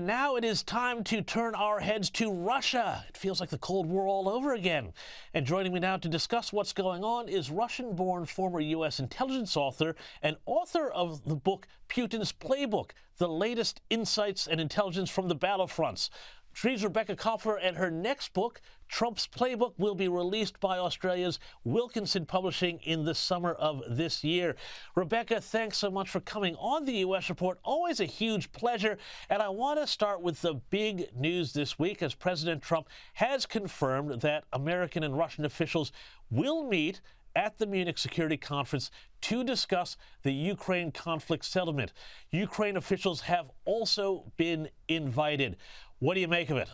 Now it is time to turn our heads to Russia. It feels like the Cold War all over again. And joining me now to discuss what's going on is Russian-born former U.S. intelligence author and author of the book Putin's Playbook, the latest insights and intelligence from the battlefronts. She's Rebekah Koffler, and her next book, Trump's Playbook, will be released by Australia's Wilkinson Publishing in the summer of this year. Rebekah, thanks so much for coming on the U.S. Report. Always a huge pleasure. And I want to start with the big news this week, as President Trump has confirmed that American and Russian officials will meet at the Munich Security Conference to discuss the Ukraine conflict settlement. Ukraine officials have also been invited. What do you make of it?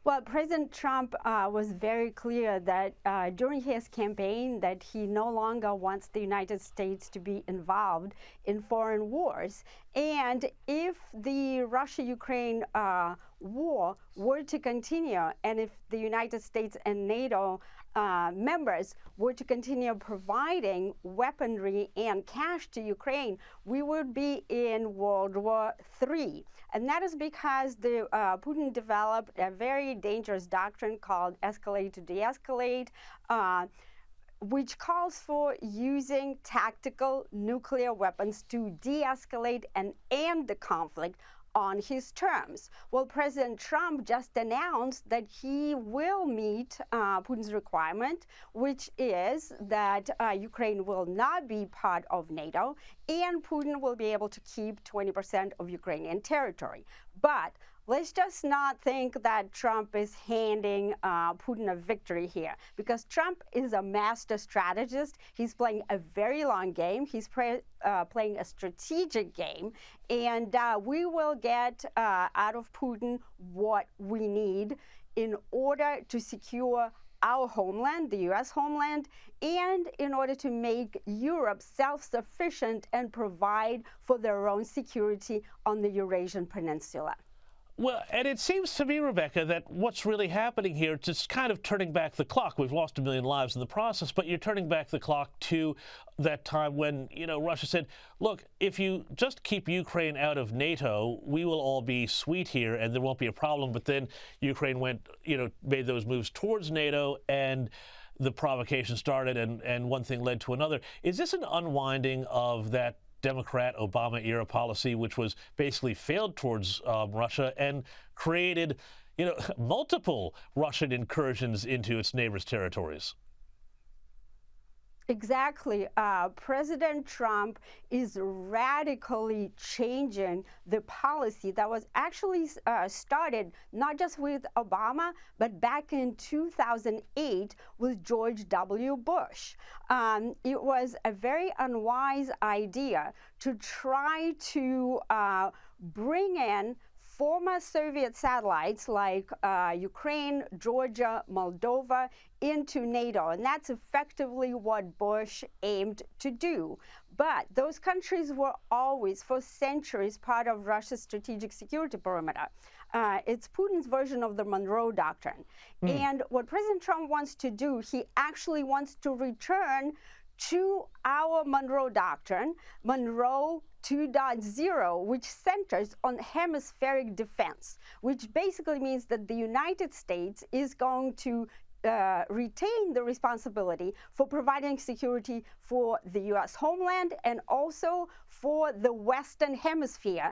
Well, President Trump was very clear that during his campaign that he no longer wants the United States to be involved in foreign wars. And if the Russia-Ukraine war were to continue, and if the United States and NATO members were to continue providing weaponry and cash to Ukraine, we would be in World War III. And that is because Putin developed a very dangerous doctrine called escalate to de-escalate, which calls for using tactical nuclear weapons to de-escalate and end the conflict on his terms. Well, President Trump just announced that he will meet Putin's requirement, which is that Ukraine will not be part of NATO, and Putin will be able to keep 20% of Ukrainian territory. But let's just not think that Trump is handing Putin a victory here, because Trump is a master strategist. He's playing a very long game. He's playing a strategic game, and we will get out of Putin what we need in order to secure our homeland, the U.S. homeland, and in order to make Europe self-sufficient and provide for their own security on the Eurasian Peninsula. Well, and it seems to me, Rebekah, that what's really happening here, it's just kind of turning back the clock. We've lost 1 million lives in the process, but you're turning back the clock to that time when, Russia said, look, if you just keep Ukraine out of NATO, we will all be sweet here and there won't be a problem. But then Ukraine went, made those moves towards NATO, and the provocation started, and one thing led to another. Is this an unwinding of that Democrat Obama-era policy, which was basically failed towards Russia and created, multiple Russian incursions into its neighbors' territories? Exactly. President Trump is radically changing the policy that was actually started not just with Obama, but back in 2008 with George W. Bush. It was a very unwise idea to try to bring in former Soviet satellites like Ukraine, Georgia, Moldova into NATO, and that's effectively what Bush aimed to do. But those countries were always, for centuries, part of Russia's strategic security perimeter. It's Putin's version of the Monroe Doctrine. And what President Trump wants to do, he actually wants to return to our Monroe Doctrine, Monroe 2.0, which centers on hemispheric defense, which basically means that the United States is going to retain the responsibility for providing security for the U.S. homeland and also for the Western Hemisphere,